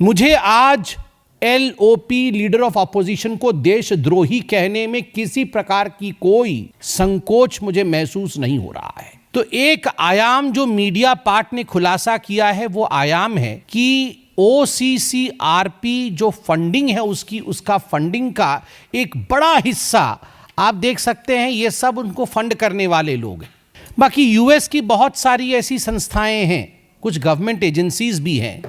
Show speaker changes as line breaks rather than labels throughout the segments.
मुझे आज LOP leader of opposition को देशद्रोही कहने में किसी प्रकार की कोई संकोच मुझे महसूस नहीं हो रहा है। तो एक आयाम जो मीडिया पार्ट ने खुलासा किया है वो आयाम है कि ओसीसीआरपी जो फंडिंग है उसका फंडिंग का एक बड़ा हिस्सा आप देख सकते हैं, ये सब उनको फंड करने वाले लोग हैं। बाकी यूएस की बहुत सारी ऐसी संस्थाएं हैं, कुछ गवर्नमेंट एजेंसीज भी हैं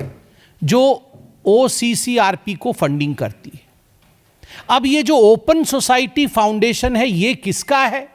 जो ओसीसीआरपी को फंडिंग करती है। अब ये जो ओपन सोसाइटी फाउंडेशन है ये किसका है?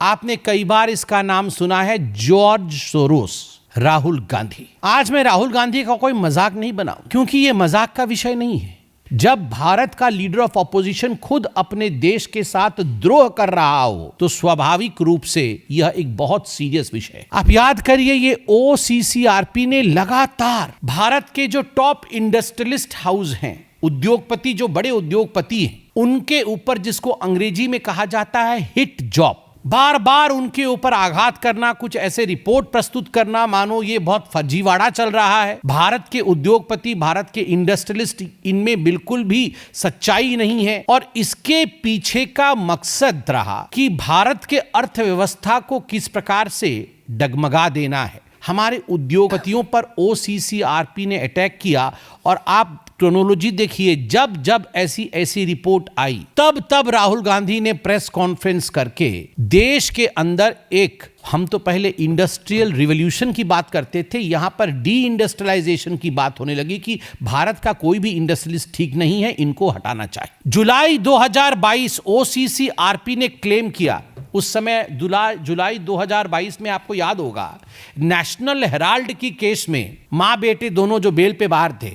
आपने कई बार इसका नाम सुना है, जॉर्ज सोरोस, राहुल गांधी। आज मैं राहुल गांधी का कोई मजाक नहीं बनाऊं क्योंकि ये मजाक का विषय नहीं है। जब भारत का लीडर ऑफ अपोजिशन खुद अपने देश के साथ द्रोह कर रहा हो तो स्वाभाविक रूप से यह एक बहुत सीरियस विषय है। आप याद करिए, ये ओसीसीआरपी ने लगातार भारत के जो टॉप इंडस्ट्रियलिस्ट हाउस हैं, उद्योगपति, जो बड़े उद्योगपति हैं, उनके ऊपर, जिसको अंग्रेजी में कहा जाता है हिट जॉब, बार बार उनके ऊपर आघात करना, कुछ ऐसे रिपोर्ट प्रस्तुत करना मानो ये बहुत फर्जीवाड़ा चल रहा है। भारत के उद्योगपति, भारत के इंडस्ट्रियलिस्ट, इनमें बिल्कुल भी सच्चाई नहीं है और इसके पीछे का मकसद रहा कि भारत के अर्थव्यवस्था को किस प्रकार से डगमगा देना है। हमारे उद्योगपतियों पर ओसीसीआरपी ने अटैक किया और आप क्रोनोलॉजी देखिए, जब जब ऐसी रिपोर्ट आई तब राहुल गांधी ने प्रेस कॉन्फ्रेंस करके देश के अंदर एक, हम तो पहले इंडस्ट्रियल रिवॉल्यूशन की बात करते थे, यहां पर डी इंडस्ट्रियलाइजेशन की बात होने लगी कि भारत का कोई भी इंडस्ट्रियलिस्ट ठीक नहीं है, इनको हटाना चाहिए। जुलाई 2022 ओसीसीआरपी ने क्लेम किया, उस समय जुलाई 2022 में आपको याद होगा नेशनल हेराल्ड की केस में मां बेटे दोनों जो बेल पे बाहर थे,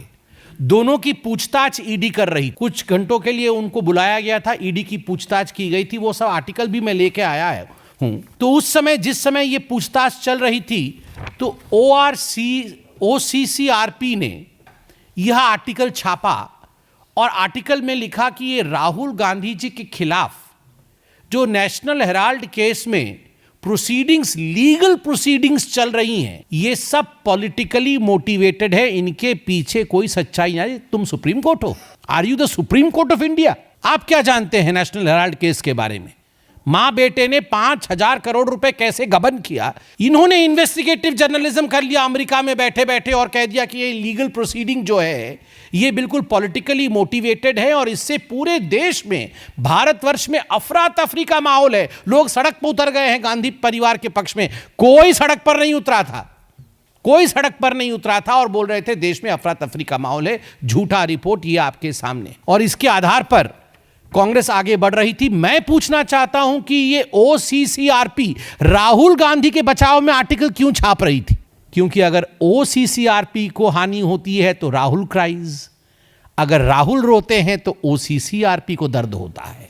दोनों की पूछताछ ईडी कर रही। कुछ घंटों के लिए उनको बुलाया गया था, ईडी की पूछताछ की गई थी, वो सब आर्टिकल भी मैं लेके आया हूं। तो उस समय, जिस समय ये पूछताछ चल रही थी, तो ओसीसीआरपी ने यह आर्टिकल छापा और आर्टिकल में लिखा कि ये राहुल गांधी जी के खिलाफ जो नेशनल हेराल्ड केस में प्रोसीडिंग्स, लीगल प्रोसीडिंग्स चल रही हैं, ये सब पॉलिटिकली मोटिवेटेड है, इनके पीछे कोई सच्चाई नहीं। तुम सुप्रीम कोर्ट हो, are you the Supreme Court of India? आप क्या जानते हैं नेशनल हेराल्ड केस के बारे में? मां बेटे ने 5,000 करोड़ रुपए कैसे गबन किया, इन्होंने इन्वेस्टिगेटिव जर्नलिज्म कर लिया अमेरिका में बैठे बैठे और कह दिया कि ये लीगल प्रोसीडिंग जो है ये बिल्कुल पॉलिटिकली मोटिवेटेड है और इससे पूरे देश में, भारतवर्ष में अफरा तफरी का माहौल है। लोग सड़क पर उतर गए हैं गांधी परिवार के पक्ष में। कोई सड़क पर नहीं उतरा था और बोल रहे थे देश में अफरा तफरी का माहौल है। झूठा रिपोर्ट ये आपके सामने, और इसके आधार पर कांग्रेस आगे बढ़ रही थी। मैं पूछना चाहता हूं कि ये ओसीसीआरपी राहुल गांधी के बचाव में आर्टिकल क्यों छाप रही थी? क्योंकि अगर ओसीसीआरपी को हानि होती है तो राहुल क्राइज, अगर राहुल रोते हैं तो ओसीसीआरपी को दर्द होता है।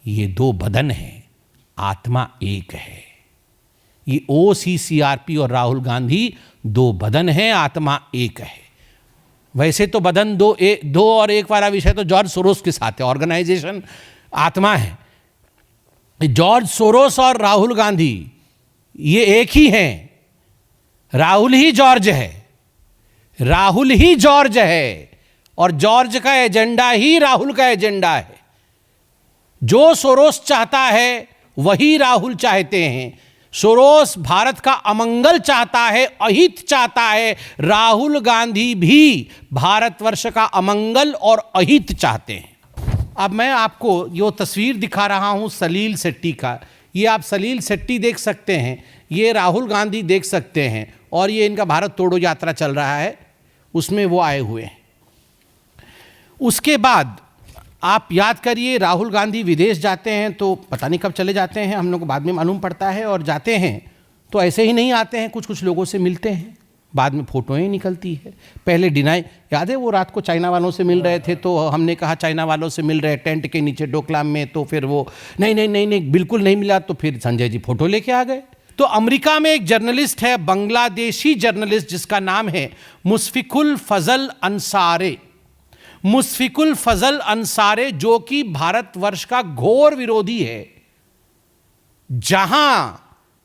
ये दो बदन हैं, आत्मा एक है। ये ओसीसीआरपी और राहुल गांधी दो बदन हैं, आत्मा एक है। वैसे तो बदन दो और एक वाला विषय तो जॉर्ज सोरोस के साथ है, ऑर्गेनाइजेशन आत्मा है। जॉर्ज सोरोस और राहुल गांधी ये एक ही हैं। राहुल ही जॉर्ज है और जॉर्ज का एजेंडा ही राहुल का एजेंडा है। जो सोरोस चाहता है वही राहुल चाहते हैं। सोरोस भारत का अमंगल चाहता है, अहित चाहता है। राहुल गांधी भी भारतवर्ष का अमंगल और अहित चाहते हैं। अब मैं आपको ये तस्वीर दिखा रहा हूं सलील शेट्टी का। ये आप सलील शेट्टी देख सकते हैं, ये राहुल गांधी देख सकते हैं, और ये इनका भारत तोड़ो यात्रा चल रहा है, उसमें वो आए हुए हैं। उसके बाद आप याद करिए, राहुल गांधी विदेश जाते हैं तो पता नहीं कब चले जाते हैं, हम लोग को बाद में मालूम पड़ता है, और जाते हैं तो ऐसे ही नहीं आते हैं, कुछ लोगों से मिलते हैं, बाद में फोटोएं निकलती है। पहले डिनाई, याद है वो रात को चाइना वालों से मिल रहे थे, तो हमने कहा चाइना वालों से मिल रहे टेंट के नीचे डोकलाम में, तो फिर वो नहीं बिल्कुल नहीं मिला, तो फिर संजय जी फोटो लेके आ गए। तो अमेरिका में एक जर्नलिस्ट है, बांग्लादेशी जर्नलिस्ट, जिसका नाम है मुशफिकुल फजल अंसारे, जो कि भारतवर्ष का घोर विरोधी है। जहां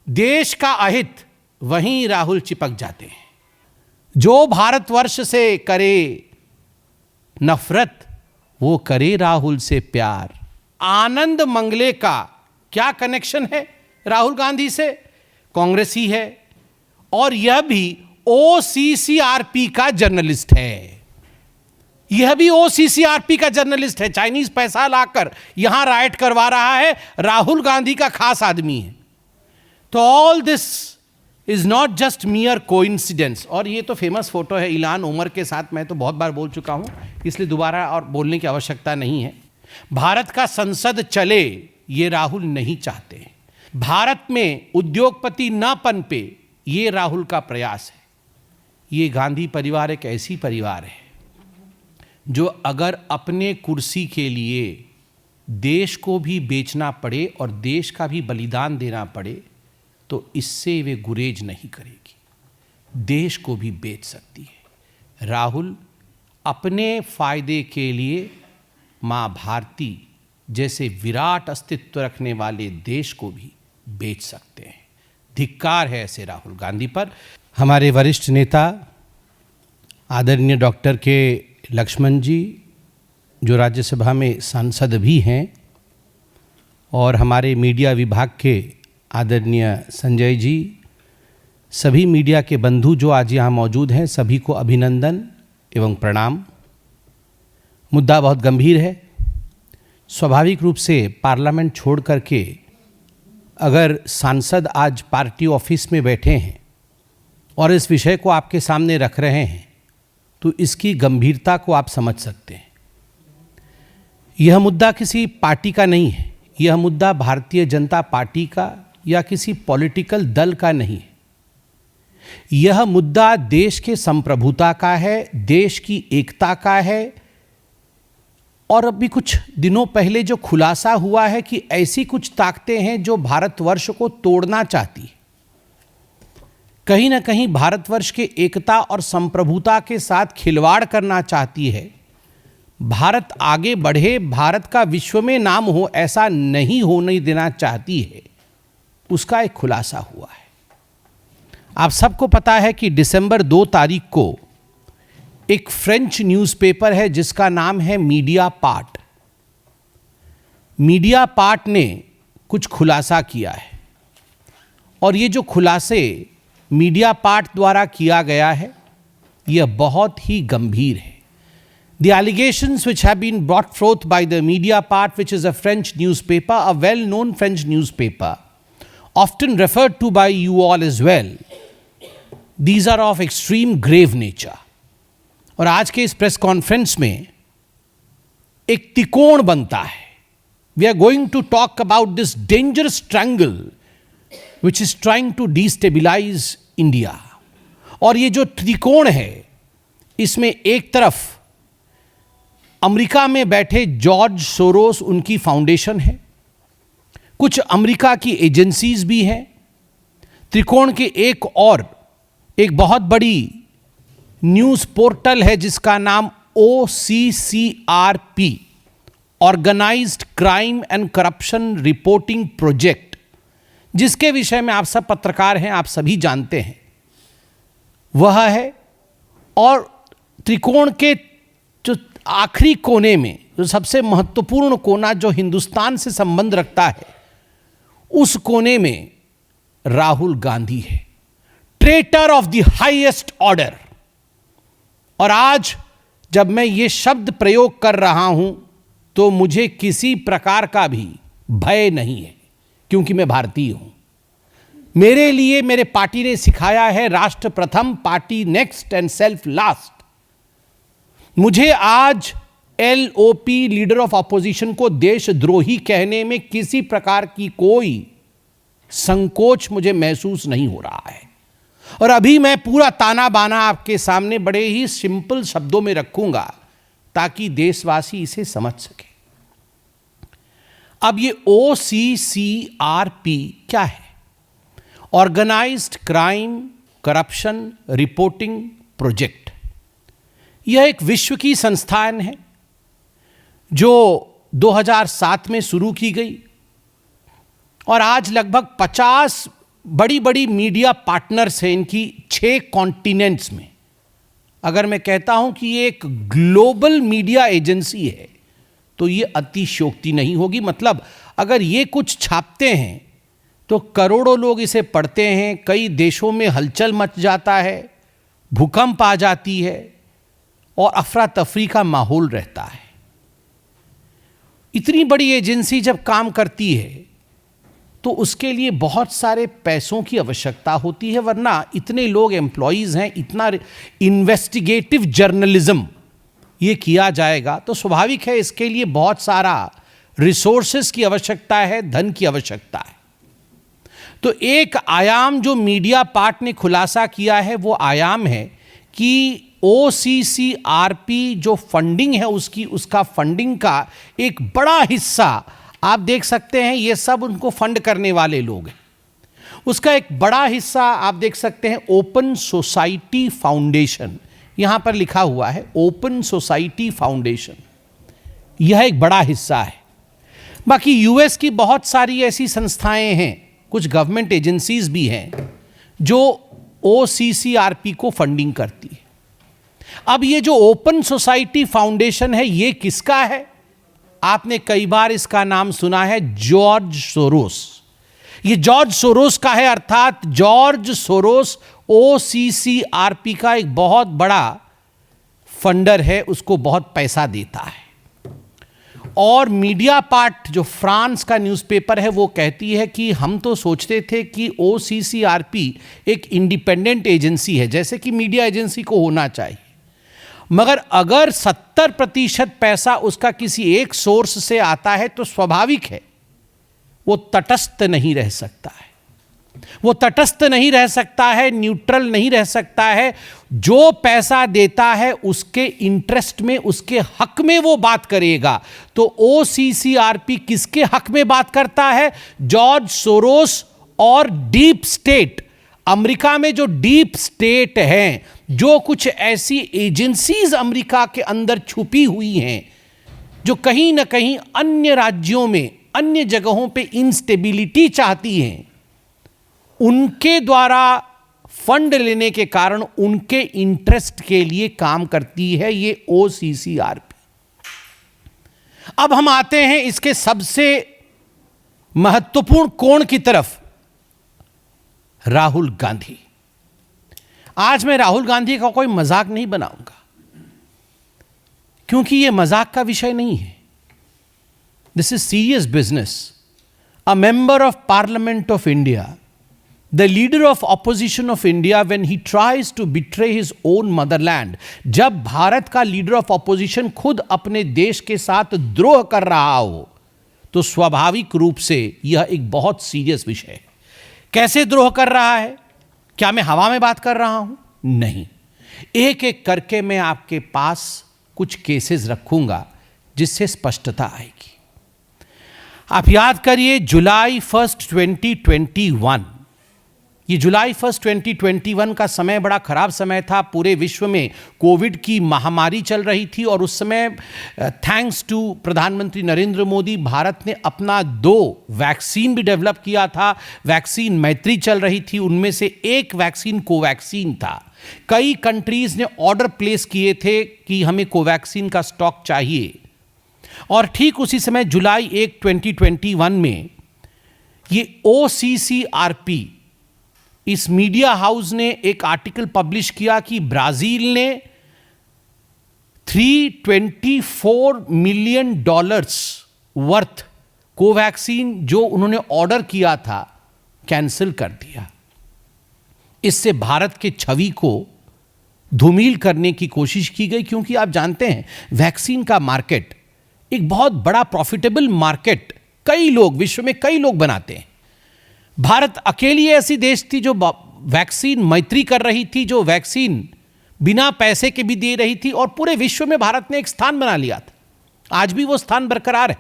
देश का अहित, वहीं राहुल चिपक जाते हैं। जो भारतवर्ष से करे नफरत, वो करे राहुल से प्यार। आनंद मंगले का क्या कनेक्शन है राहुल गांधी से? कांग्रेस ही है, और यह भी OCCRP का जर्नलिस्ट है। यह भी OCCRP का जर्नलिस्ट है। चाइनीज पैसा लाकर यहां राइट करवा रहा है, राहुल गांधी का खास आदमी है। तो all this is not just मियर coincidence. और ये तो फेमस फोटो है इल्हान उमर के साथ, मैं तो बहुत बार बोल चुका हूं, इसलिए दोबारा और बोलने की आवश्यकता नहीं है। भारत का संसद चले, ये राहुल नहीं चाहते। भारत में उद्योगपति न पनपे, ये राहुल का प्रयास है। ये गांधी परिवार एक ऐसी परिवार है जो अगर अपने कुर्सी के लिए देश को भी बेचना पड़े और देश का भी बलिदान देना पड़े, तो इससे वे गुरेज नहीं करेगी, देश को भी बेच सकती है। राहुल अपने फायदे के लिए मां भारती जैसे विराट अस्तित्व रखने वाले देश को भी बेच सकते हैं। धिक्कार है ऐसे राहुल गांधी पर। हमारे वरिष्ठ नेता आदरणीय डॉक्टर के लक्ष्मण जी, जो राज्यसभा में सांसद भी हैं, और हमारे मीडिया विभाग के आदरणीय संजय जी, सभी मीडिया के बंधु जो आज यहाँ मौजूद हैं, सभी को अभिनंदन एवं प्रणाम। मुद्दा बहुत गंभीर है। स्वाभाविक रूप से पार्लियामेंट छोड़ करके अगर सांसद आज पार्टी ऑफिस में बैठे हैं और इस विषय को आपके सामने रख रहे हैं, तो इसकी गंभीरता को आप समझ सकते हैं। यह मुद्दा किसी पार्टी का नहीं है, यह मुद्दा भारतीय जनता पार्टी का या किसी पॉलिटिकल दल का नहीं है। यह मुद्दा देश के संप्रभुता का है, देश की एकता का है। और अभी कुछ दिनों पहले जो खुलासा हुआ है कि ऐसी कुछ ताकतें हैं जो भारतवर्ष को तोड़ना चाहती है, कहीं ना कहीं भारतवर्ष के एकता और संप्रभुता के साथ खिलवाड़ करना चाहती है। भारत आगे बढ़े, भारत का विश्व में नाम हो, ऐसा नहीं होने देना चाहती है, उसका एक खुलासा हुआ है। आप सबको पता है कि दिसंबर 2 तारीख को एक फ्रेंच न्यूज़पेपर है जिसका नाम है मीडिया पार्ट। मीडिया पार्ट ने कुछ खुलासा किया है, और ये जो खुलासे मीडिया पार्ट द्वारा किया गया है, यह बहुत ही गंभीर है। The allegations which have been brought forth by the Mediapart, which is a French newspaper, a well-known French newspaper, often referred to by you all as well, these are of extreme grave nature. और आज के इस press conference में एक त्रिकोण बनता है। We are going to talk about this dangerous triangle which is trying to destabilize India. और ये जो त्रिकोण है, इसमें एक तरफ अमेरिका में बैठे जॉर्ज सोरोस, उनकी फाउंडेशन है, कुछ अमेरिका की एजेंसीज भी हैं। त्रिकोण के एक बहुत बड़ी न्यूज़ पोर्टल है जिसका नाम OCCRP, organised crime and corruption reporting project, जिसके विषय में आप सब पत्रकार हैं, आप सभी जानते हैं, वह है। और त्रिकोण के जो आखिरी कोने में, जो सबसे महत्वपूर्ण कोना जो हिंदुस्तान से संबंध रखता है, उस कोने में राहुल गांधी है, traitor of the highest order. और आज जब मैं ये शब्द प्रयोग कर रहा हूं, तो मुझे किसी प्रकार का भी भय नहीं है, क्योंकि मैं भारतीय हूं। मेरे लिए मेरे पार्टी ने सिखाया है राष्ट्र प्रथम, party next and self last. मुझे आज LOP, लीडर ऑफ अपोजिशन, को देशद्रोही कहने में किसी प्रकार की कोई संकोच मुझे महसूस नहीं हो रहा है। और अभी मैं पूरा ताना बाना आपके सामने बड़े ही सिंपल शब्दों में रखूंगा ताकि देशवासी इसे समझ सके। अब ये OCCRP क्या है? Organised crime corruption reporting project. यह एक विश्व की संस्थान है जो 2007 में शुरू की गई, और आज लगभग 50 बड़ी बड़ी मीडिया पार्टनर्स हैं इनकी 6 कॉन्टिनेंट्स में। अगर मैं कहता हूं कि ये एक ग्लोबल मीडिया एजेंसी है तो ये अतिशयोक्ति नहीं होगी। मतलब अगर ये कुछ छापते हैं तो करोड़ों लोग इसे पढ़ते हैं, कई देशों में हलचल मच जाता है, भूकंप आ जाती है और अफरा तफरी का माहौल रहता है। इतनी बड़ी एजेंसी जब काम करती है तो उसके लिए बहुत सारे पैसों की आवश्यकता होती है, वरना इतने लोग एम्प्लॉयज़ हैं, इतना इन्वेस्टिगेटिव जर्नलिज्म ये किया जाएगा तो स्वाभाविक है इसके लिए बहुत सारा रिसोर्सेस की आवश्यकता है, धन की आवश्यकता है। तो एक आयाम जो मीडिया पार्ट ने खुलासा किया है वो आयाम है कि OCCRP जो फंडिंग है उसका फंडिंग का एक बड़ा हिस्सा आप देख सकते हैं, ये सब उनको फंड करने वाले लोग हैं। उसका एक बड़ा हिस्सा आप देख सकते हैं ओपन सोसाइटी फाउंडेशन, यहां पर लिखा हुआ है ओपन सोसाइटी फाउंडेशन, यह एक बड़ा हिस्सा है। बाकी यूएस की बहुत सारी ऐसी संस्थाएं हैं, कुछ गवर्नमेंट एजेंसीज भी हैं जो OCCRP को फंडिंग करती है। अब ये जो ओपन सोसाइटी फाउंडेशन है ये किसका है? आपने कई बार इसका नाम सुना है, जॉर्ज सोरोस। ये जॉर्ज सोरोस का है, अर्थात जॉर्ज सोरोस OCCRP का एक बहुत बड़ा फंडर है, उसको बहुत पैसा देता है। और मीडिया पार्ट जो फ्रांस का न्यूज़पेपर है वो कहती है कि हम तो सोचते थे कि OCCRP एक इंडिपेंडेंट एजेंसी है, जैसे कि मीडिया एजेंसी को होना चाहिए, मगर अगर 70% पैसा उसका किसी एक सोर्स से आता है तो स्वाभाविक है वो तटस्थ नहीं रह सकता है, वो तटस्थ नहीं रह सकता है, न्यूट्रल नहीं रह सकता है। जो पैसा देता है उसके इंटरेस्ट में, उसके हक में वो बात करेगा। तो OCCRP किसके हक में बात करता है? जॉर्ज सोरोस और डीप स्टेट, अमेरिका में जो डीप स्टेट हैं, जो कुछ ऐसी एजेंसीज अमेरिका के अंदर छुपी हुई हैं जो कहीं ना कहीं अन्य राज्यों में, अन्य जगहों पे इंस्टेबिलिटी चाहती हैं, उनके द्वारा फंड लेने के कारण उनके इंटरेस्ट के लिए काम करती है ये OCCRP। अब हम आते हैं इसके सबसे महत्वपूर्ण कोण की तरफ, राहुल गांधी। आज मैं राहुल गांधी का कोई मजाक नहीं बनाऊंगा क्योंकि यह मजाक का विषय नहीं है। This is serious business. A member of parliament of India, the leader of opposition of India, when he tries to betray his own motherland, जब भारत का लीडर ऑफ ऑपोजिशन खुद अपने देश के साथ द्रोह कर रहा हो तो स्वाभाविक रूप से यह एक बहुत सीरियस विषय है। कैसे द्रोह कर रहा है? क्या मैं हवा में बात कर रहा हूं? नहीं, एक एक करके मैं आपके पास कुछ केसेस रखूंगा जिससे स्पष्टता आएगी। आप याद करिए जुलाई 1 2021, ये जुलाई 1 2021 का समय बड़ा खराब समय था। पूरे विश्व में कोविड की महामारी चल रही थी और उस समय थैंक्स टू प्रधानमंत्री नरेंद्र मोदी भारत ने अपना 2 वैक्सीन भी डेवलप किया था। वैक्सीन मैत्री चल रही थी, उनमें से एक वैक्सीन कोवैक्सीन था। कई कंट्रीज ने ऑर्डर प्लेस किए थे कि हमें कोवैक्सीन का स्टॉक चाहिए। और ठीक उसी समय जुलाई 1 2021 में ये OCCRP, इस मीडिया हाउस ने एक आर्टिकल पब्लिश किया कि ब्राजील ने $324 मिलियन वर्थ कोवैक्सीन जो उन्होंने ऑर्डर किया था कैंसिल कर दिया। इससे भारत के छवि को धूमिल करने की कोशिश की गई, क्योंकि आप जानते हैं वैक्सीन का मार्केट एक बहुत बड़ा प्रॉफिटेबल मार्केट, कई लोग विश्व में कई लोग बनाते हैं। भारत अकेली ऐसी देश थी जो वैक्सीन मैत्री कर रही थी, जो वैक्सीन बिना पैसे के भी दे रही थी, और पूरे विश्व में भारत ने एक स्थान बना लिया था। आज भी वो स्थान बरकरार है।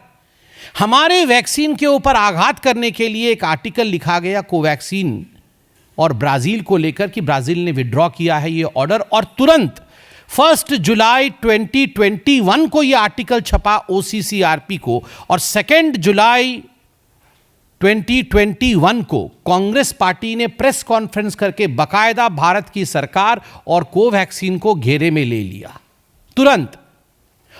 हमारे वैक्सीन के ऊपर आघात करने के लिए एक आर्टिकल लिखा गया कोवैक्सीन और ब्राजील को लेकर कि ब्राजील ने विड्रॉ किया है ये ऑर्डर, और तुरंत 1 जुलाई 2021 को ये आर्टिकल छपा OCCRP को, और 2 जुलाई 2021 को कांग्रेस पार्टी ने प्रेस कॉन्फ्रेंस करके बकायदा भारत की सरकार और कोवैक्सीन को घेरे में ले लिया तुरंत।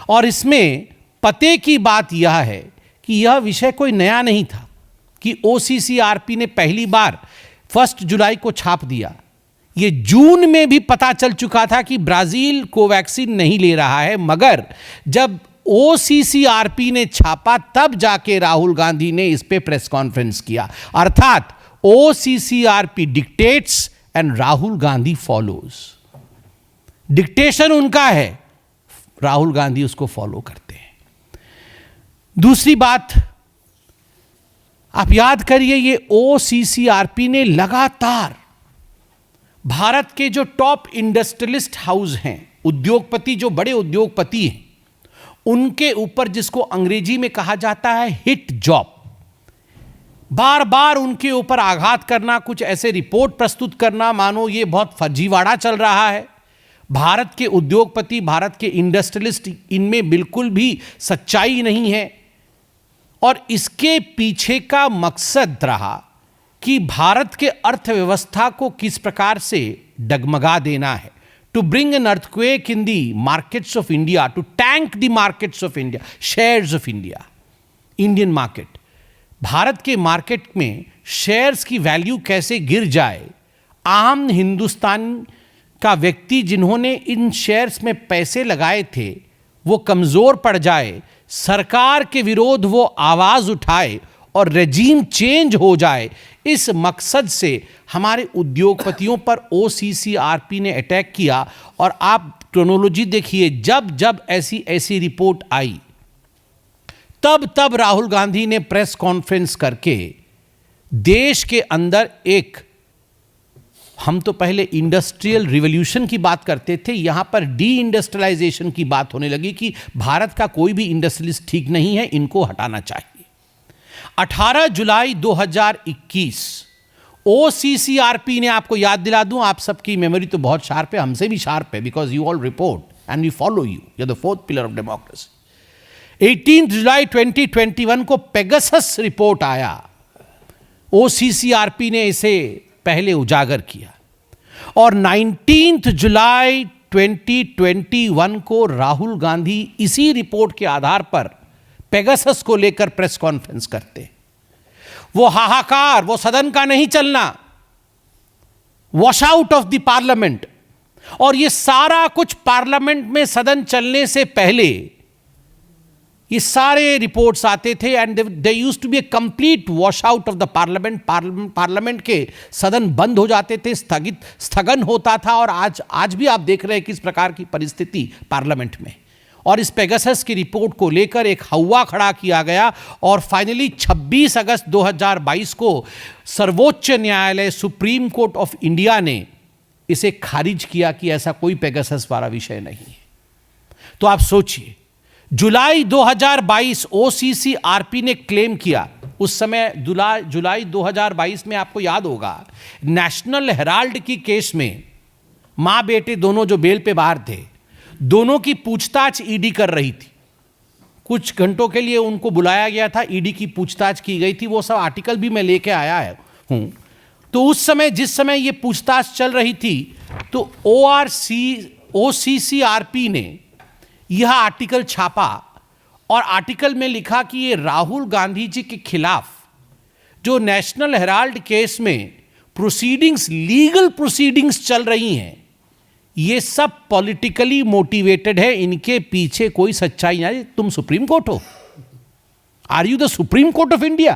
और इसमें पते की बात यह है कि यह विषय कोई नया नहीं था कि OCCRP ने पहली बार 1 जुलाई को छाप दिया। यह जून में भी पता चल चुका था कि ब्राजील कोवैक्सीन नहीं ले रहा है, मगर जब OCCRP ने छापा तब जाके राहुल गांधी ने इस पे प्रेस कॉन्फ्रेंस किया। अर्थात OCCRP dictates and Rahul Gandhi follows. Dictation उनका है, राहुल गांधी उसको फॉलो करते हैं। दूसरी बात, आप याद करिए, ये OCCRP ने लगातार भारत के जो टॉप इंडस्ट्रियलिस्ट हाउस हैं, उद्योगपति, जो बड़े उद्योगपति हैं, उनके ऊपर, जिसको अंग्रेजी में कहा जाता है हिट जॉब, बार बार उनके ऊपर आघात करना, कुछ ऐसे रिपोर्ट प्रस्तुत करना मानो ये बहुत फर्जीवाड़ा चल रहा है। भारत के उद्योगपति, भारत के इंडस्ट्रियलिस्ट, इनमें बिल्कुल भी सच्चाई नहीं है। और इसके पीछे का मकसद रहा कि भारत के अर्थव्यवस्था को किस प्रकार से डगमगा देना है, to bring an earthquake in the markets of India, to tank the markets of India, shares of India, Indian market. Bharat के मार्केट में शेयर्स की वैल्यू कैसे गिर जाए, आम हिंदुस्तान का व्यक्ति जिन्होंने इन शेयर्स में पैसे लगाए थे वो कमजोर पड़ जाए, सरकार के विरोध वो आवाज उठाए और रेजीम चेंज हो जाए, इस मकसद से हमारे उद्योगपतियों पर OCCRP ने अटैक किया। और आप क्रोनोलॉजी देखिए, जब जब ऐसी रिपोर्ट आई तब तब राहुल गांधी ने प्रेस कॉन्फ्रेंस करके देश के अंदर एक, हम तो पहले इंडस्ट्रियल रिवॉल्यूशन की बात करते थे, यहां पर डी इंडस्ट्रियलाइजेशन की बात होने लगी कि भारत का कोई भी इंडस्ट्रियलिस्ट ठीक नहीं है, इनको हटाना चाहिए। 18 जुलाई 2021 OCCRP ने, आपको याद दिला दूं, आप सबकी मेमोरी तो बहुत शार्प है, हमसे भी शार्प है, because you all report and we follow you, you are the fourth pillar of democracy. 18 जुलाई 2021 को पेगासस रिपोर्ट आया, OCCRP ने इसे पहले उजागर किया। और 19 जुलाई 2021 को राहुल गांधी इसी रिपोर्ट के आधार पर पेगासस को लेकर प्रेस कॉन्फ्रेंस करते। वो हाहाकार, वो सदन का नहीं चलना, wash out of the parliament. और ये सारा कुछ पार्लियामेंट में सदन चलने से पहले ये सारे रिपोर्ट्स आते थे and they used to be a complete wash out of the parliament. Parliament के सदन बंद हो जाते थे, स्थगन होता था। और आज भी आप देख रहे हैं किस प्रकार की परिस्थिति पार्लियामेंट में। और इस पेगासस की रिपोर्ट को लेकर एक हवा खड़ा किया गया और फाइनली 26 अगस्त 2022 को सर्वोच्च न्यायालय, सुप्रीम कोर्ट ऑफ इंडिया ने इसे खारिज किया कि ऐसा कोई पेगासस वाला विषय नहीं है। तो आप सोचिए, जुलाई 2022 OCCRP ने क्लेम किया, उस समय जुलाई 2022 में आपको याद होगा नेशनल हेराल्ड की केस में मां बेटे दोनों जो बेल पे बाहर थे, दोनों की पूछताछ ईडी कर रही थी। कुछ घंटों के लिए उनको बुलाया गया था, ईडी की पूछताछ की गई थी, वो सब आर्टिकल भी मैं लेके आया हूं। तो उस समय, जिस समय ये पूछताछ चल रही थी, तो OCCRP ने यह आर्टिकल छापा और आर्टिकल में लिखा कि ये राहुल गांधी जी के खिलाफ जो नेशनल हेराल्ड केस में प्रोसीडिंग्स, लीगल प्रोसीडिंग्स चल रही हैं, ये सब पॉलिटिकली मोटिवेटेड है, इनके पीछे कोई सच्चाई नहीं। तुम सुप्रीम कोर्ट हो? Are you the Supreme Court of India?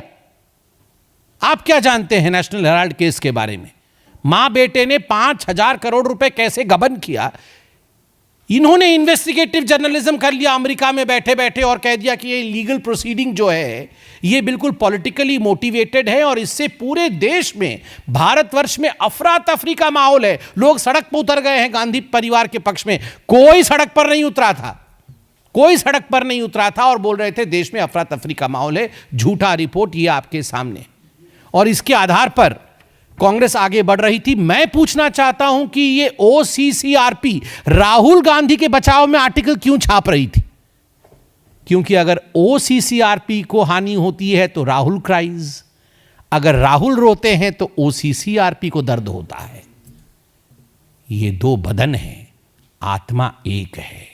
आप क्या जानते हैं नेशनल हेराल्ड केस के बारे में? मां बेटे ने 5,000 करोड़ रुपए कैसे गबन किया, इन्होंने इन्वेस्टिगेटिव जर्नलिज्म कर लिया अमेरिका में बैठे बैठे और कह दिया कि ये लीगल प्रोसीडिंग जो है ये बिल्कुल पॉलिटिकली मोटिवेटेड है और इससे पूरे देश में, भारतवर्ष में अफरा तफरी का माहौल है। लोग सड़क पर उतर गए हैं गांधी परिवार के पक्ष में। कोई सड़क पर नहीं उतरा था, कोई सड़क पर नहीं उतरा था और बोल रहे थे देश में अफरा तफरी का माहौल है। झूठा रिपोर्ट ये आपके सामने, और इसके आधार पर कांग्रेस आगे बढ़ रही थी। मैं पूछना चाहता हूं कि ये OCCRP राहुल गांधी के बचाव में आर्टिकल क्यों छाप रही थी? क्योंकि अगर OCCRP को हानि होती है तो राहुल क्राइज, अगर राहुल रोते हैं तो OCCRP को दर्द होता है। ये दो बदन हैं, आत्मा एक है।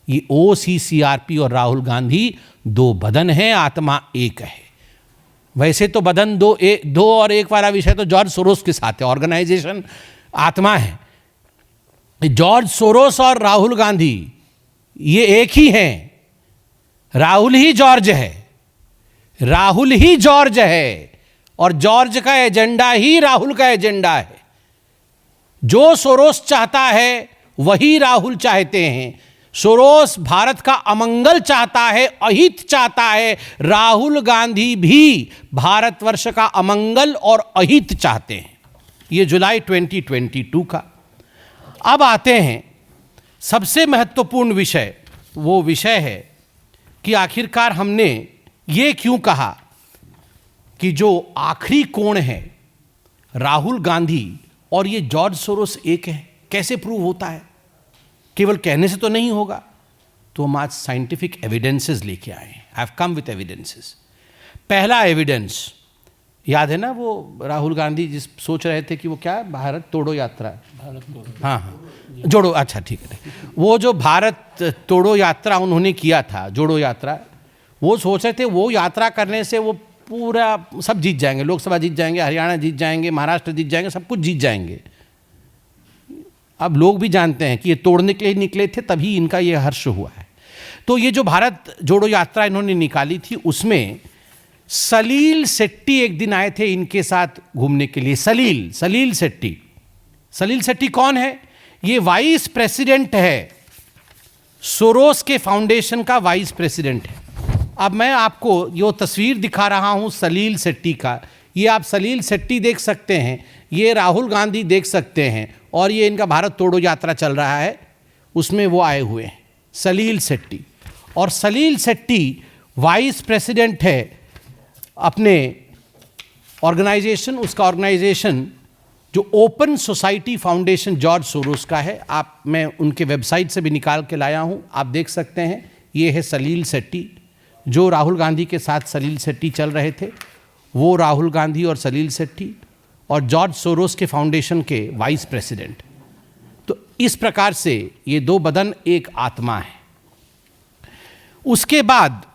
ये OCCRP और राहुल गांधी दो बदन हैं, आत्मा एक है। वैसे तो बदन दो और एक वाला विषय तो जॉर्ज सोरोस के साथ है, ऑर्गेनाइजेशन आत्मा है। जॉर्ज सोरोस और राहुल गांधी ये एक ही हैं। राहुल ही जॉर्ज है, राहुल ही जॉर्ज है, और जॉर्ज का एजेंडा ही राहुल का एजेंडा है। जो सोरोस चाहता है वही राहुल चाहते हैं। सोरोस भारत का अमंगल चाहता है, अहित चाहता है। राहुल गांधी भी भारतवर्ष का अमंगल और अहित चाहते हैं। ये जुलाई 2022 का। अब आते हैं सबसे महत्वपूर्ण विषय। वो विषय है कि आखिरकार हमने ये क्यों कहा कि जो आखिरी कोण है राहुल गांधी और ये जॉर्ज सोरोस एक है। कैसे प्रूव होता है? केवल कहने से तो नहीं होगा। तो हम आज साइंटिफिक एविडेंसेस लेके आए हैं। I have come with evidences. पहला एविडेंस याद है ना, वो राहुल गांधी जिस सोच रहे थे कि वो क्या भारत तोड़ो यात्रा, हाँ जोड़ो, अच्छा ठीक है। वो जो भारत तोड़ो यात्रा उन्होंने किया था, जोड़ो यात्रा, वो सोच रहे थे वो यात्रा करने से वो पूरा सब जीत जाएंगे, लोकसभा जीत जाएंगे, हरियाणा जीत जाएंगे, महाराष्ट्र जीत जाएंगे, सब कुछ जीत जाएंगे। अब लोग भी जानते हैं कि ये तोड़ने के लिए निकले थे, तभी इनका ये हर्ष हुआ है। तो ये जो भारत जोड़ो यात्रा इन्होंने निकाली थी, उसमें सलील शेट्टी एक दिन आए थे इनके साथ घूमने के लिए। सलील शेट्टी। सलील शेट्टी कौन है? ये वाइस प्रेसिडेंट है, सोरोस के फाउंडेशन का वाइस प्रेसिडेंट है। अब मैं आपको ये तस्वीर दिखा रहा हूं सलील शेट्टी का। ये आप सलील शेट्टी देख सकते हैं, ये राहुल गांधी देख सकते हैं, और ये इनका भारत तोड़ो यात्रा चल रहा है, उसमें वो आए हुए हैं, सलील शेट्टी। और सलील शेट्टी वाइस प्रेसिडेंट है अपने ऑर्गेनाइजेशन, उसका ऑर्गेनाइजेशन जो open society foundation George Soros का है। आप, मैं उनके वेबसाइट से भी निकाल के लाया हूं, आप देख सकते हैं। ये है सलील शेट्टी। जो राहुल गांधी के साथ सलील शेट्टी चल रहे थे, वो राहुल गांधी और सलील शेट्टी, और जॉर्ज सोरोस के फाउंडेशन के वाइस प्रेसिडेंट। तो इस प्रकार से ये दो बदन एक आत्मा है। उसके बाद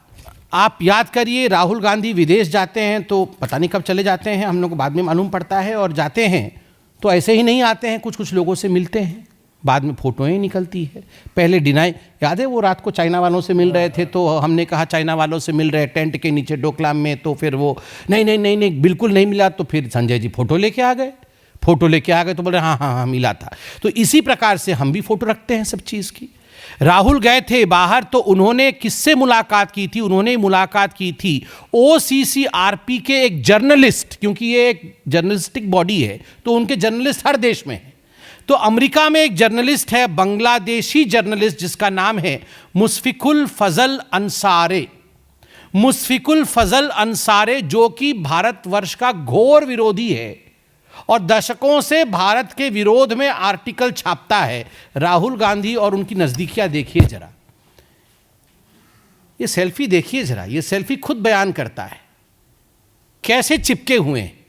आप याद करिए, राहुल गांधी विदेश जाते हैं तो पता नहीं कब चले जाते हैं, हम लोग को बाद में मालूम पड़ता है, और जाते हैं तो ऐसे ही नहीं आते हैं, कुछ कुछ लोगों से मिलते हैं, बाद में फोटोएं निकलती है। पहले डिनाई, याद है वो रात को चाइना वालों से मिल रहे थे, तो हमने कहा चाइना वालों से मिल रहे टेंट के नीचे डोकलाम में, तो फिर वो नहीं बिल्कुल नहीं मिला। तो फिर संजय जी फोटो लेके आ गए, तो बोले हाँ मिला था। तो इसी प्रकार से हम भी फोटो रखते हैं सब चीज़ की। राहुल गए थे बाहर, तो उन्होंने किससे मुलाकात की थी? उन्होंने मुलाकात की थी OCCRP के एक जर्नलिस्ट, क्योंकि ये एक जर्नलिस्टिक बॉडी है, तो उनके जर्नलिस्ट हर देश में है। तो अमेरिका में एक जर्नलिस्ट है, बांग्लादेशी जर्नलिस्ट, जिसका नाम है मुशफिकुल फजल अंसारे। मुशफिकुल फजल अंसारे, जो कि भारतवर्ष का घोर विरोधी है और दशकों से भारत के विरोध में आर्टिकल छापता है। राहुल गांधी और उनकी नजदीकियां देखिए जरा, ये सेल्फी देखिए जरा, ये सेल्फी खुद बयान करता है कैसे चिपके हुए हैं।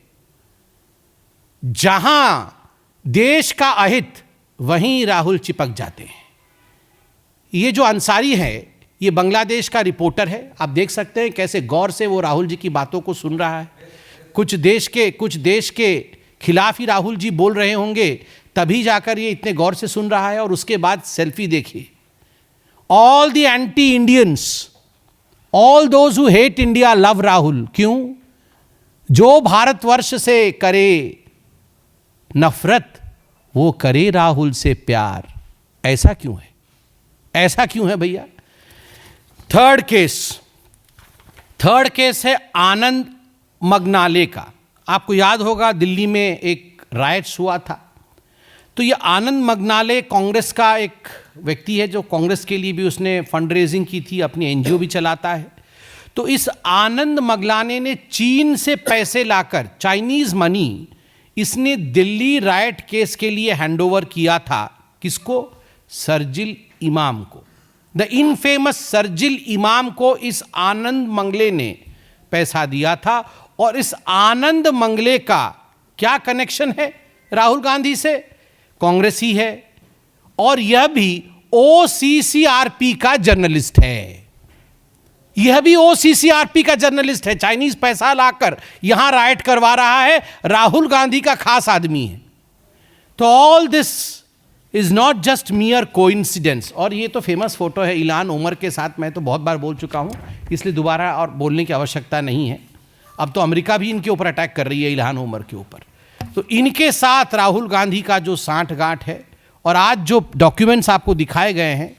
जहां देश का अहित, वहीं राहुल चिपक जाते हैं। ये जो अंसारी है, ये बांग्लादेश का रिपोर्टर है। आप देख सकते हैं कैसे गौर से वो राहुल जी की बातों को सुन रहा है। कुछ देश के खिलाफ ही राहुल जी बोल रहे होंगे, तभी जाकर ये इतने गौर से सुन रहा है। और उसके बाद सेल्फी देखिए। All the anti Indians, all those who hate India love Rahul. क्यों? जो भारतवर्ष से करे नफरत, वो करे राहुल से प्यार। ऐसा क्यों है? ऐसा क्यों है भैया? थर्ड केस है आनंद मगनाले का। आपको याद होगा दिल्ली में एक राइट्स हुआ था। तो ये आनंद मगनाले कांग्रेस का एक व्यक्ति है, जो कांग्रेस के लिए भी उसने फंड रेजिंग की थी, अपनी एनजीओ भी चलाता है। तो इस आनंद मगनाले ने चीन से पैसे लाकर, चाइनीज मनी, इसने दिल्ली राइट केस के लिए हैंडओवर किया था। किसको? शरजील इमाम को। द इनफेमस शरजील इमाम को इस आनंद मंगले ने पैसा दिया था, और इस आनंद मंगले का क्या कनेक्शन है राहुल गांधी से? कांग्रेस ही है, और यह भी ओसीसीआरपी का जर्नलिस्ट है। यह भी ओसीसीआरपी का जर्नलिस्ट है। चाइनीज पैसा लाकर यहां राइट करवा रहा है, राहुल गांधी का खास आदमी है। तो all this is not just मियर coincidence. और ये तो फेमस फोटो है इल्हान उमर के साथ, मैं तो बहुत बार बोल चुका हूं, इसलिए दोबारा और बोलने की आवश्यकता नहीं है। अब तो अमेरिका भी इनके ऊपर अटैक कर रही है, इल्हान उमर के ऊपर। तो इनके साथ राहुल गांधी का जो सांठगांठ है, और आज जो डॉक्यूमेंट्स आपको दिखाए गए हैं,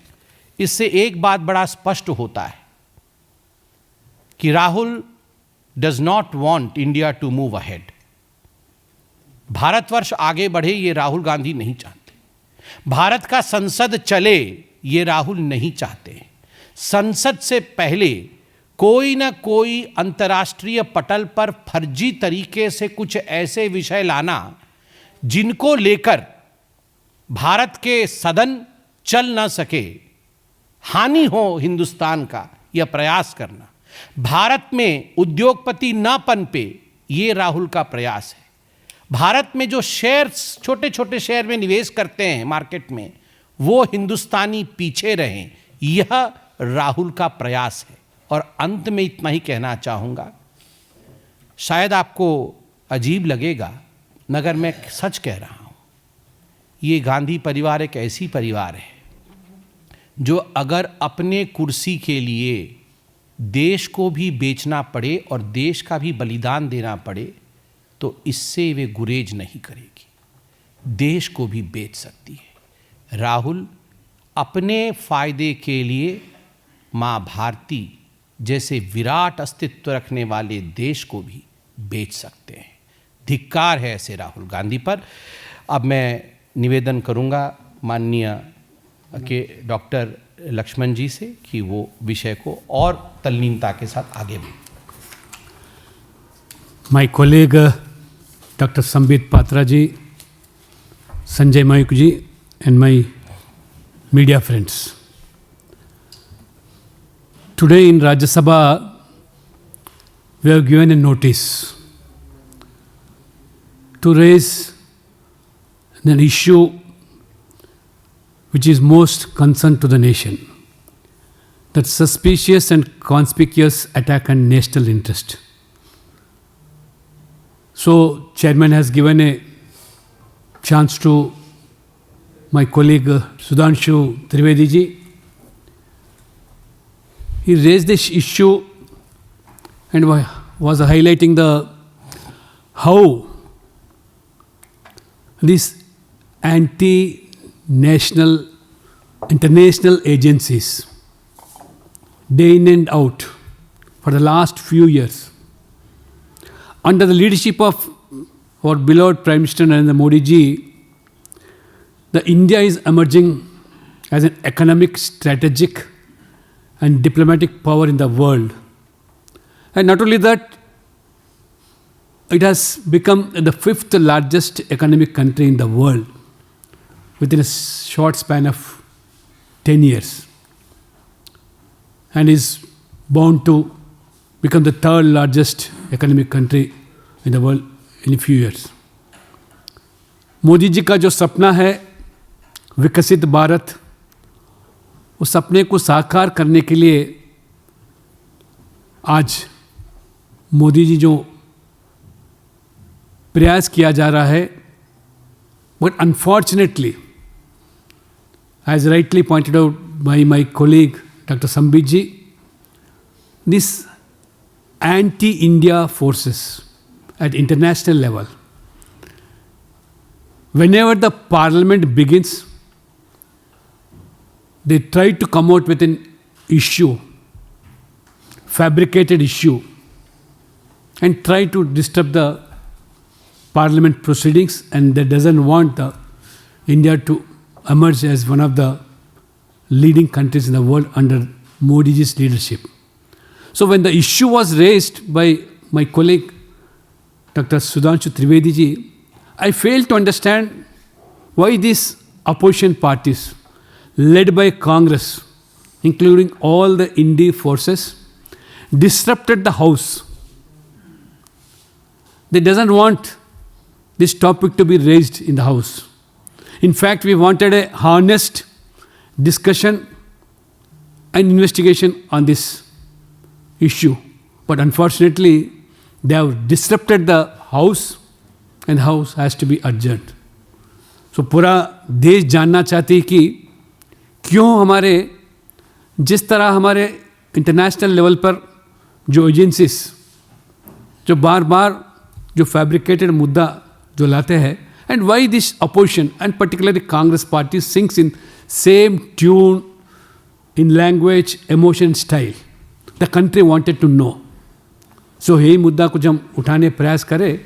इससे एक बात बड़ा स्पष्ट होता है कि Rahul does not want India to move ahead. Bharatvarsh आगे बढ़े ये राहुल गांधी नहीं चाहते। भारत का संसद चले ये राहुल नहीं चाहते। संसद से पहले कोई ना कोई अंतर्राष्ट्रीय पटल पर फर्जी तरीके से कुछ ऐसे विषय लाना जिनको लेकर भारत के सदन चल ना सके, हानि हो हिंदुस्तान का, यह प्रयास करना, भारत में उद्योगपति ना पनपे, ये राहुल का प्रयास है। भारत में जो शेयर्स, छोटे छोटे शेयर में निवेश करते हैं मार्केट में, वो हिंदुस्तानी पीछे रहें, यह राहुल का प्रयास है। और अंत में इतना ही कहना चाहूँगा, शायद आपको अजीब लगेगा मगर मैं सच कह रहा हूँ, ये गांधी परिवार एक ऐसी परिवार है जो अगर अपने कुर्सी के लिए देश को भी बेचना पड़े और देश का भी बलिदान देना पड़े तो इससे वे गुरेज नहीं करेगी, देश को भी बेच सकती है। राहुल अपने फायदे के लिए माँ भारती जैसे विराट अस्तित्व रखने वाले देश को भी बेच सकते हैं। धिक्कार है ऐसे राहुल गांधी पर। अब मैं निवेदन करूंगा माननीय के डॉक्टर लक्ष्मण जी से कि वो विषय को और तल्लीनता के साथ आगे बढ़े।
My colleague Dr. Sambit Patra ji, Sanjay Mayuk ji, and my media friends. Today in Rajya Sabha, we have given a notice to raise an issue which is most concern to the nation, that suspicious and conspicuous attack on national interest. So, Chairman has given a chance to my colleague Sudhanshu Trivedi ji. He raised this issue and was highlighting how these anti-national international agencies, day in and out, for the last few years, under the leadership of our beloved Prime Minister Narendra Modi ji, the India is emerging as an economic, strategic and diplomatic power in the world. And not only that, it has become the 5th largest economic country in the world within a short span of 10 years, and is bound to become the 3rd largest economic country in the world in a few years. Modi ji का जो सपना है विकसित भारत, उस सपने को साकार करने के लिए आज मोदी जी जो प्रयास किया जा रहा है, but unfortunately, as rightly pointed out by my colleague Dr. Sambit ji, these anti-India forces at international level, whenever the parliament begins, they try to come out with an issue, fabricated issue, and try to disturb the parliament proceedings, and they doesn't want India to emerge as one of the leading countries in the world under Modi ji's leadership. So when the issue was raised by my colleague Dr. Sudhanshu Trivedi ji, I failed to understand why these opposition parties led by Congress, including all the India forces, disrupted the House they doesn't want this topic to be raised in the House. In fact, we wanted a honest discussion and investigation on this issue. But unfortunately, they have disrupted the House and House has to be adjourned. So पूरा देश जानना चाहती है कि क्यों हमारे जिस तरह हमारे इंटरनेशनल लेवल पर जो एजेंसीज जो बार बार जो फैब्रिकेटेड मुद्दा जो लाते हैं and why this opposition and particularly Congress party sings in same tune in language emotion style the country wanted to know. So यही मुद्दा को जब हम उठाने प्रयास करें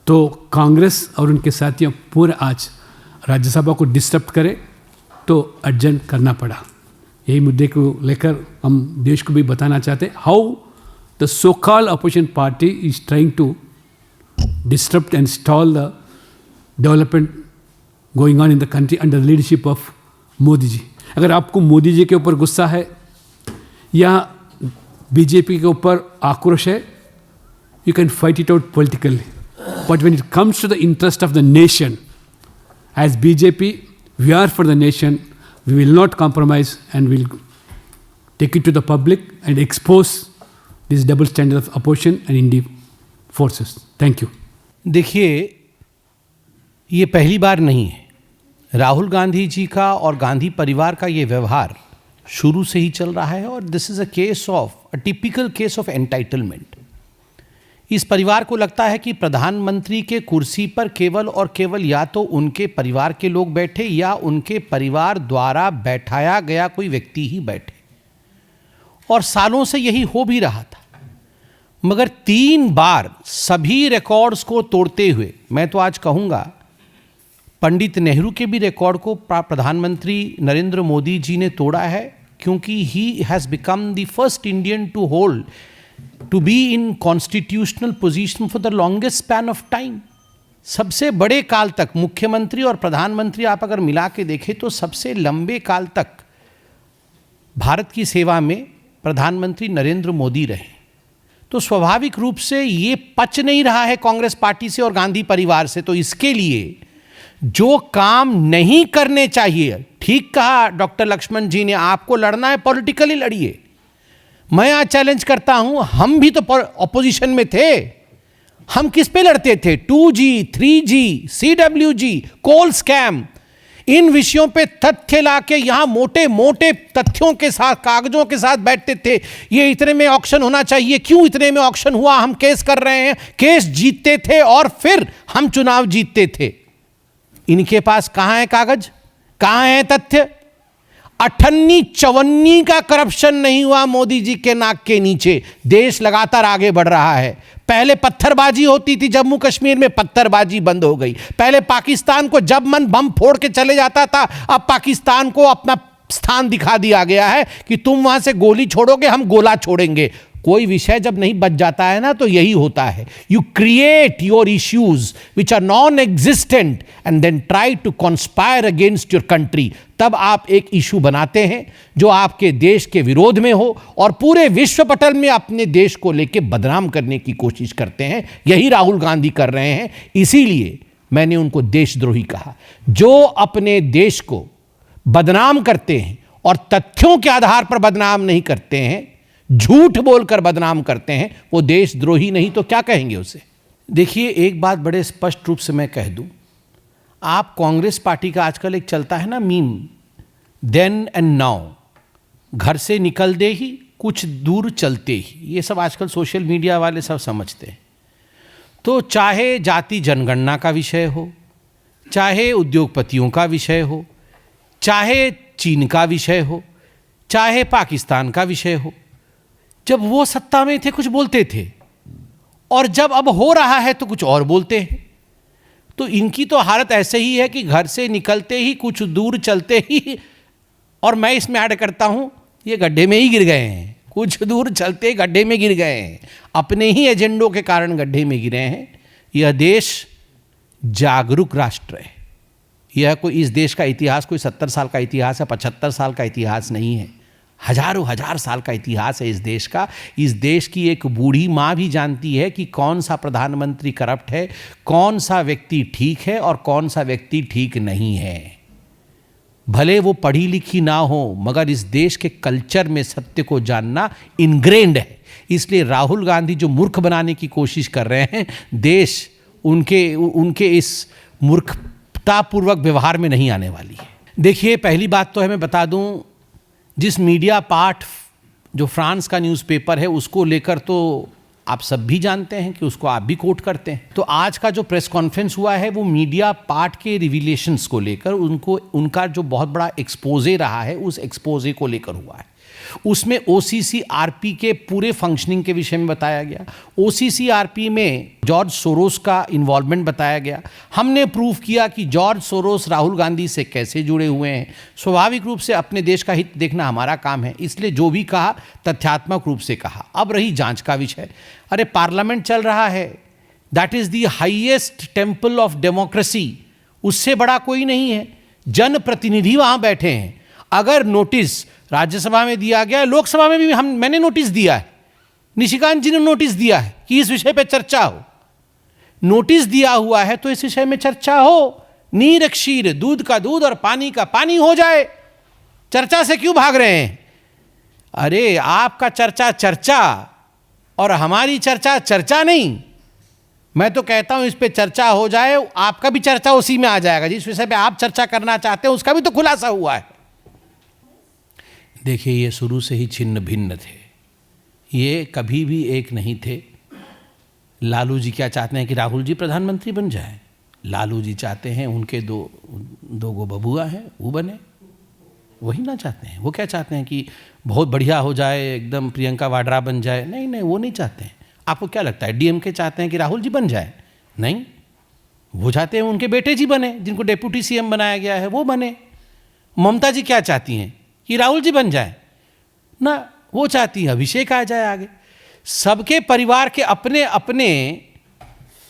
तो कांग्रेस और उनके साथियों पूरा आज राज्यसभा को डिस्टर्ब करे तो एडजर्न करना पड़ा. यही मुद्दे को लेकर हम देश को भी बताना चाहते हैं how the so called opposition party is trying to disturb and stall the development going on in the country under the leadership of Modi ji. अगर आपको मोदी जी के ऊपर गुस्सा है या बीजेपी के ऊपर आक्रोश है, you can fight it out politically. But when it comes to the interest of the nation, as BJP, we are for the nation, we will not compromise and we'll take it to the public and expose this double standard of opposition and Indian forces. Thank you.
देखिए, ये पहली बार नहीं है. राहुल गांधी जी का और गांधी परिवार का ये व्यवहार शुरू से ही चल रहा है और this is a case of a typical case of entitlement. इस परिवार को लगता है कि प्रधानमंत्री के कुर्सी पर केवल और केवल या तो उनके परिवार के लोग बैठे या उनके परिवार द्वारा बैठाया गया कोई व्यक्ति ही बैठे, और सालों से यही हो भी रहा था. मगर 3 बार सभी रिकॉर्ड्स को तोड़ते हुए, मैं तो आज कहूँगा पंडित नेहरू के भी रिकॉर्ड को प्रधानमंत्री नरेंद्र मोदी जी ने तोड़ा है, क्योंकि he has become the first Indian to hold to be in constitutional position for the longest span of time. सबसे बड़े काल तक मुख्यमंत्री और प्रधानमंत्री आप अगर मिला के देखें तो सबसे लंबे काल तक भारत की सेवा में प्रधानमंत्री नरेंद्र मोदी रहे. तो स्वाभाविक रूप से ये पच नहीं रहा है कांग्रेस पार्टी से और गांधी परिवार से. तो इसके लिए जो काम नहीं करने चाहिए, ठीक कहा डॉक्टर लक्ष्मण जी ने, आपको लड़ना है पॉलिटिकली लड़िए. मैं आज चैलेंज करता हूं, हम भी तो ऑपोजिशन में थे. हम किस पे लड़ते थे? 2G, 3G, CWG, कोल स्कैम, इन विषयों पे तथ्य लाके यहां मोटे मोटे तथ्यों के साथ कागजों के साथ बैठते थे. ये इतने में ऑक्शन होना चाहिए, क्यों इतने में ऑक्शन हुआ, हम केस कर रहे हैं, केस जीतते थे और फिर हम चुनाव जीतते थे. इनके पास कहां है कागज, कहां है तथ्य? 58-54 का करप्शन नहीं हुआ मोदी जी के नाक के नीचे. देश लगातार आगे बढ़ रहा है. पहले पत्थरबाजी होती थी जम्मू कश्मीर में, पत्थरबाजी बंद हो गई. पहले पाकिस्तान को जब मन बम फोड़ के चले जाता था, अब पाकिस्तान को अपना स्थान दिखा दिया गया है कि तुम वहां से गोली छोड़ोगे, हम गोला छोड़ेंगे. कोई विषय जब नहीं बच जाता है ना तो यही होता है. You create your issues which are non existent and then try to conspire against your country. तब आप एक इशू बनाते हैं जो आपके देश के विरोध में हो और पूरे विश्व पटल में अपने देश को लेकर बदनाम करने की कोशिश करते हैं. यही राहुल गांधी कर रहे हैं. इसीलिए मैंने उनको देशद्रोही कहा. जो अपने देश को बदनाम करते हैं और तथ्यों के आधार पर बदनाम नहीं करते हैं, झूठ बोलकर बदनाम करते हैं, वो देशद्रोही नहीं तो क्या कहेंगे उसे. देखिए, एक बात बड़े स्पष्ट रूप से मैं कह दूं, आप कांग्रेस पार्टी का आजकल एक चलता है ना मीम, देन एंड नाउ, घर से निकल दे ही कुछ दूर चलते ही, ये सब आजकल सोशल मीडिया वाले सब समझते हैं. तो चाहे जाति जनगणना का विषय हो, चाहे उद्योगपतियों का विषय हो, चाहे चीन का विषय हो, चाहे पाकिस्तान का विषय हो, जब वो सत्ता में थे कुछ बोलते थे और जब अब हो रहा है तो कुछ और बोलते हैं. तो इनकी तो हालत ऐसे ही है कि घर से निकलते ही कुछ दूर चलते ही, और मैं इसमें ऐड करता हूं, ये गड्ढे में ही गिर गए हैं. कुछ दूर चलते गड्ढे में गिर गए हैं, अपने ही एजेंडों के कारण गड्ढे में गिरे हैं. यह देश जागरूक राष्ट्र है. यह कोई, इस देश का इतिहास कोई 70 साल का इतिहास है, 75 साल का इतिहास नहीं है. हजारों हजार साल का इतिहास है इस देश का। इस देश की एक बूढ़ी माँ भी जानती है कि कौन सा प्रधानमंत्री करप्ट है, कौन सा व्यक्ति ठीक है और कौन सा व्यक्ति ठीक नहीं है। भले वो पढ़ी लिखी ना हो, मगर इस देश के कल्चर में सत्य को जानना इनग्रेन्ड है। इसलिए राहुल गांधी जो मूर्ख बनाने की कोशिश कर रहे हैं, देश उनके इस मूर्खतापूर्वक व्यवहार में नहीं आने वाली है। देखिए, पहली बात तो है, मैं बता दूं, जिस मीडिया पार्ट जो फ्रांस का न्यूज़पेपर है उसको लेकर तो आप सब भी जानते हैं कि उसको आप भी कोट करते हैं। तो आज का जो प्रेस कॉन्फ्रेंस हुआ है वो मीडिया पार्ट के रिविलेशंस को लेकर, उनका जो बहुत बड़ा एक्सपोजे रहा है उस एक्सपोजे को लेकर हुआ है। उसमें OCCRP के पूरे फंक्शनिंग के विषय में बताया गया। OCCRP में जॉर्ज सोरोस का इन्वॉल्वमेंट बताया गया। हमने प्रूव किया कि जॉर्ज सोरोस राहुल गांधी से कैसे जुड़े हुए हैं। स्वाभाविक रूप से अपने देश का हित देखना हमारा काम है, इसलिए जो भी कहा तथ्यात्मक रूप से कहा। अब रही जांच का विषय, अरे पार्लियामेंट चल रहा है, that is the highest temple of democracy, उससे बड़ा कोई नहीं है। जनप्रतिनिधि वहां बैठे हैं। अगर नोटिस राज्यसभा में दिया गया, लोकसभा में भी मैंने नोटिस दिया है, निशिकांत जी ने नोटिस दिया है कि इस विषय पे चर्चा हो। नोटिस दिया हुआ है तो इस विषय में चर्चा हो। नीर क्षीर, दूध का दूध और पानी का पानी हो जाए। चर्चा से क्यों भाग रहे हैं? अरे आपका चर्चा चर्चा और हमारी चर्चा चर्चा नहीं। मैं तो कहता हूं इस पे चर्चा हो जाए, आपका भी चर्चा उसी में आ जाएगा। जिस विषय पे आप चर्चा करना चाहते हैं उसका भी तो खुलासा हुआ है। देखिए, ये शुरू से ही छिन्न भिन्न थे, ये कभी भी एक नहीं थे। लालू जी क्या चाहते हैं कि राहुल जी प्रधानमंत्री बन जाए। लालू जी चाहते हैं उनके दो गो बबुआ हैं वो बने, वही ना चाहते हैं। वो क्या चाहते हैं कि बहुत बढ़िया हो जाए, एकदम प्रियंका वाड्रा बन जाए। नहीं नहीं, वो नहीं चाहते हैं। आपको क्या लगता है DMK चाहते हैं कि राहुल जी बन जाए? नहीं, वो चाहते हैं उनके बेटे जी बने, जिनको डेप्यूटी CM बनाया गया है वो बने। ममता जी क्या चाहती हैं कि राहुल जी बन जाए ना, वो चाहती है अभिषेक आ जाए आगे। सबके परिवार के अपने अपने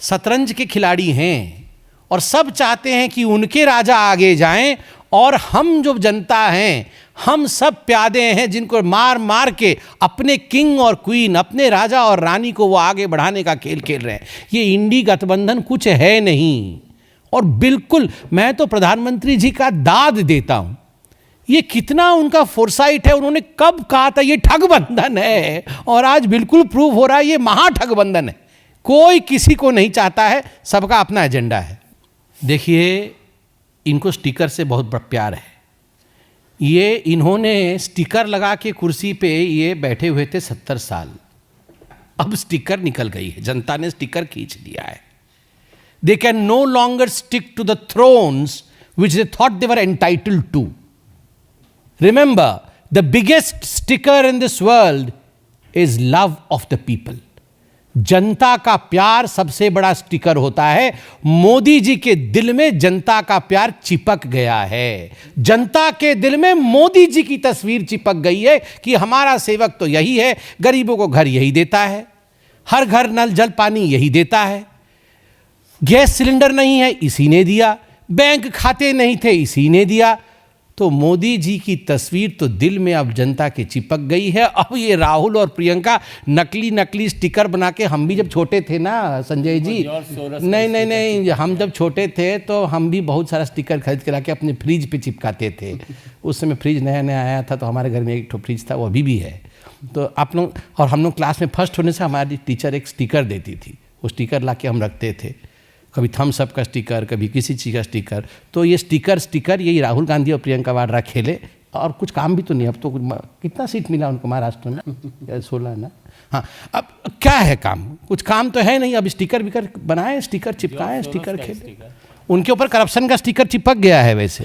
शतरंज के खिलाड़ी हैं और सब चाहते हैं कि उनके राजा आगे जाएं, और हम जो जनता हैं, हम सब प्यादे हैं जिनको मार मार के अपने किंग और क्वीन, अपने राजा और रानी को वो आगे बढ़ाने का खेल खेल रहे हैं। ये इंडी गठबंधन कुछ है नहीं। और बिल्कुल मैं तो प्रधानमंत्री जी का दाद देता हूं। ये कितना उनका फोरसाइट है, उन्होंने कब कहा था ये ठगबंधन है, और आज बिल्कुल प्रूव हो रहा है ये महाठगबंधन है। कोई किसी को नहीं चाहता है, सबका अपना एजेंडा है। देखिए, इनको स्टिकर से बहुत बड़ा प्यार है। ये इन्होंने स्टिकर लगा के कुर्सी पे ये बैठे हुए थे 70 साल। अब स्टिकर निकल गई है, जनता ने स्टिकर खींच लिया है। They can no longer stick to the thrones which they thought they were entitled to. Remember, the biggest sticker in this world is love of the people. जनता का प्यार सबसे बड़ा स्टिकर होता है। मोदी जी के दिल में जनता का प्यार चिपक गया है। जनता के दिल में मोदी जी की तस्वीर चिपक गई है कि हमारा सेवक तो यही है, गरीबों को घर यही देता है, हर घर नल जल पानी यही देता है, गैस सिलेंडर नहीं है इसी ने दिया, बैंक खाते नहीं थे इसी ने दिया। तो मोदी जी की तस्वीर तो दिल में अब जनता के चिपक गई है। अब ये राहुल और प्रियंका नकली स्टिकर बना के, हम भी जब छोटे थे ना संजय जी, नहीं, हम जब छोटे थे तो हम भी बहुत सारा स्टिकर खरीद के लाके अपने फ्रिज पे चिपकाते थे। उस समय फ्रिज नया नया आया था तो हमारे घर में एक ठो फ्रिज था, वो अभी भी है। तो आप लोग और हम लोग क्लास में फर्स्ट होने से हमारी टीचर एक स्टिकर देती थी, वो स्टिकर ला के हम रखते थे। कभी थम्स अप का स्टिकर, कभी किसी चीज़ का स्टिकर। तो ये स्टिकर यही राहुल गांधी और प्रियंका वाड्रा खेले, और कुछ काम भी तो नहीं। अब तो कितना सीट मिला उनको महाराष्ट्र में? 16 ना। हाँ, अब क्या है काम? कुछ काम तो है नहीं। अब स्टिकर विकर बनाए, स्टिकर चिपकाए, स्टिकर खेले। उनके ऊपर करप्शन का स्टिकर चिपक गया है वैसे।